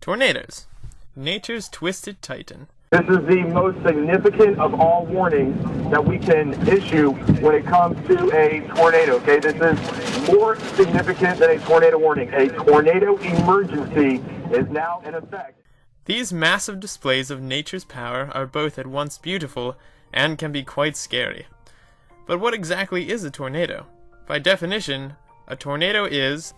Tornadoes, nature's twisted titan. This is the most significant of all warnings that we can issue when it comes to a tornado, okay? This is more significant than a tornado warning. A tornado emergency is now in effect. These massive displays of nature's power are both at once beautiful and can be quite scary. But what exactly is a tornado? By definition, a tornado is...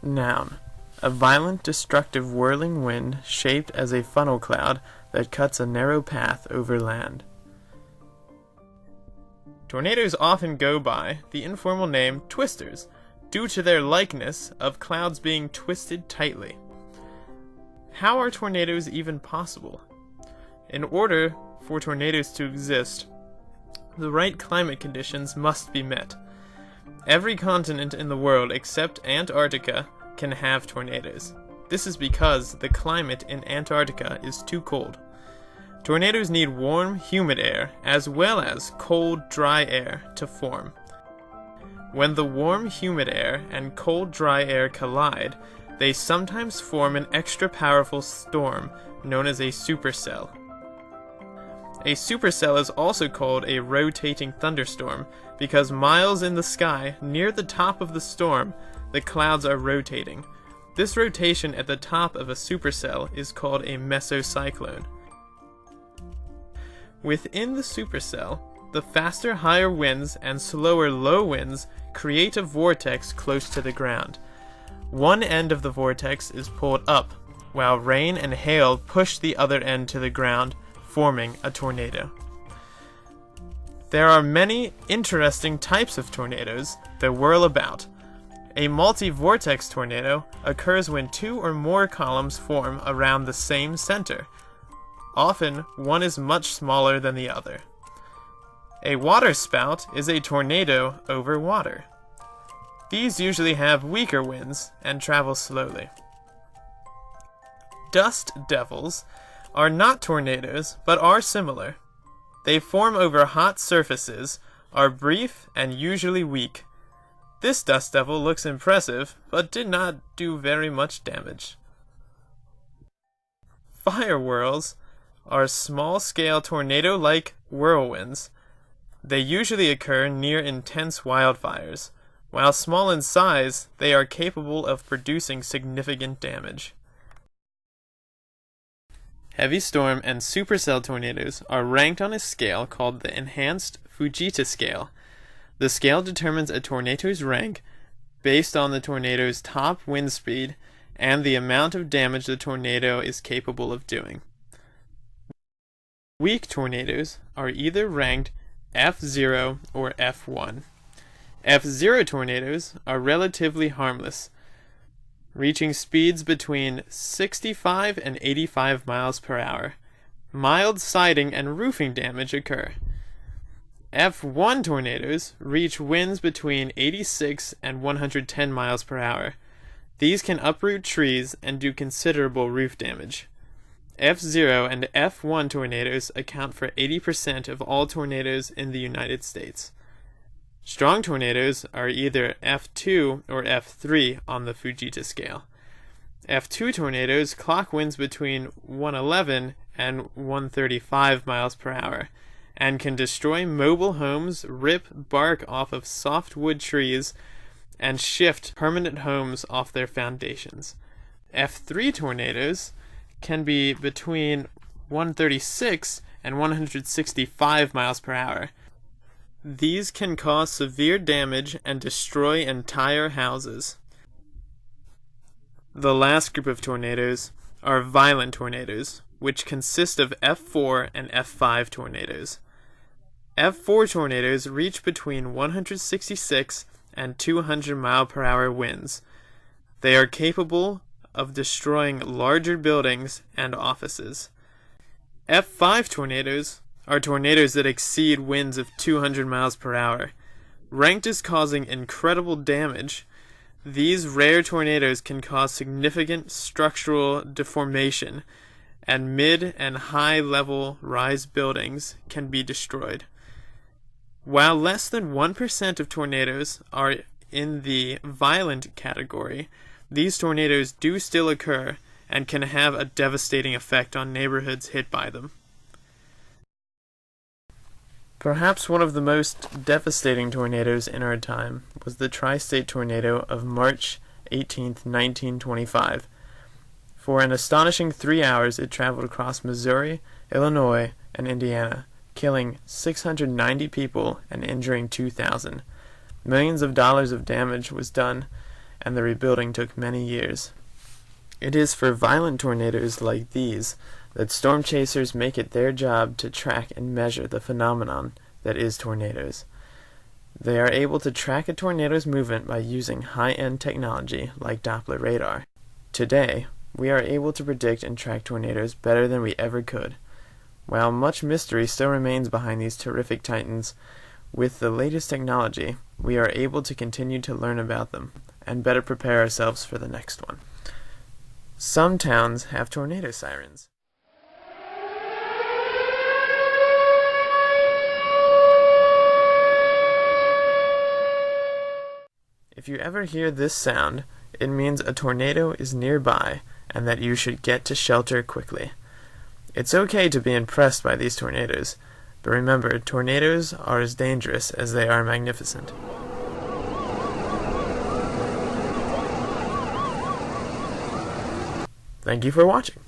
Noun. A violent, destructive, whirling wind shaped as a funnel cloud that cuts a narrow path over land. Tornadoes often go by the informal name twisters, due to their likeness of clouds being twisted tightly. How are tornadoes even possible? In order for tornadoes to exist, the right climate conditions must be met. Every continent in the world except Antarctica can have tornadoes. This is because the climate in Antarctica is too cold. Tornadoes need warm, humid air as well as cold, dry air to form. When the warm, humid air and cold, dry air collide, they sometimes form an extra powerful storm known as a supercell. A supercell is also called a rotating thunderstorm because miles in the sky, near the top of the storm, the clouds are rotating. This rotation at the top of a supercell is called a mesocyclone. Within the supercell, the faster higher winds and slower low winds create a vortex close to the ground. One end of the vortex is pulled up, while rain and hail push the other end to the ground, forming a tornado. There are many interesting types of tornadoes that whirl about. A multi-vortex tornado occurs when two or more columns form around the same center. Often, one is much smaller than the other. A waterspout is a tornado over water. These usually have weaker winds and travel slowly. Dust devils are not tornadoes, but are similar. They form over hot surfaces, are brief, and usually weak. This dust devil looks impressive, but did not do very much damage. Fire whirls are small-scale tornado-like whirlwinds. They usually occur near intense wildfires. While small in size, they are capable of producing significant damage. Heavy storm and supercell tornadoes are ranked on a scale called the Enhanced Fujita Scale. The scale determines a tornado's rank based on the tornado's top wind speed and the amount of damage the tornado is capable of doing. Weak tornadoes are either ranked F0 or F1. F0 tornadoes are relatively harmless, reaching speeds between 65 and 85 miles per hour. Mild siding and roofing damage occur. F1 tornadoes reach winds between 86 and 110 miles per hour. These can uproot trees and do considerable roof damage. F0 and F1 tornadoes account for 80% of all tornadoes in the United States. Strong tornadoes are either F2 or F3 on the Fujita scale. F2 tornadoes clock winds between 111 and 135 miles per hour and can destroy mobile homes, rip bark off of softwood trees, and shift permanent homes off their foundations. F3 tornadoes can be between 136 and 165 miles per hour. These can cause severe damage and destroy entire houses. The last group of tornadoes are violent tornadoes, which consist of F4 and F5 tornadoes. F4 tornadoes reach between 166 and 200 mile per hour winds. They are capable of destroying larger buildings and offices. F5 tornadoes are tornadoes that exceed winds of 200 miles per hour. Ranked as causing incredible damage, these rare tornadoes can cause significant structural deformation, and mid and high-level rise buildings can be destroyed. While less than 1% of tornadoes are in the violent category, these tornadoes do still occur and can have a devastating effect on neighborhoods hit by them. Perhaps one of the most devastating tornadoes in our time was the tri-state tornado of March 18, 1925. For an astonishing 3 hours, it traveled across Missouri, Illinois, and Indiana, killing 690 people and injuring 2,000. Millions of dollars of damage was done, and the rebuilding took many years. It is for violent tornadoes like these that storm chasers make it their job to track and measure the phenomenon that is tornadoes. They are able to track a tornado's movement by using high-end technology like Doppler radar. Today, we are able to predict and track tornadoes better than we ever could. While much mystery still remains behind these terrific titans, with the latest technology, we are able to continue to learn about them and better prepare ourselves for the next one. Some towns have tornado sirens. If you ever hear this sound, it means a tornado is nearby and that you should get to shelter quickly. It's okay to be impressed by these tornadoes, but remember, tornadoes are as dangerous as they are magnificent. Thank you for watching.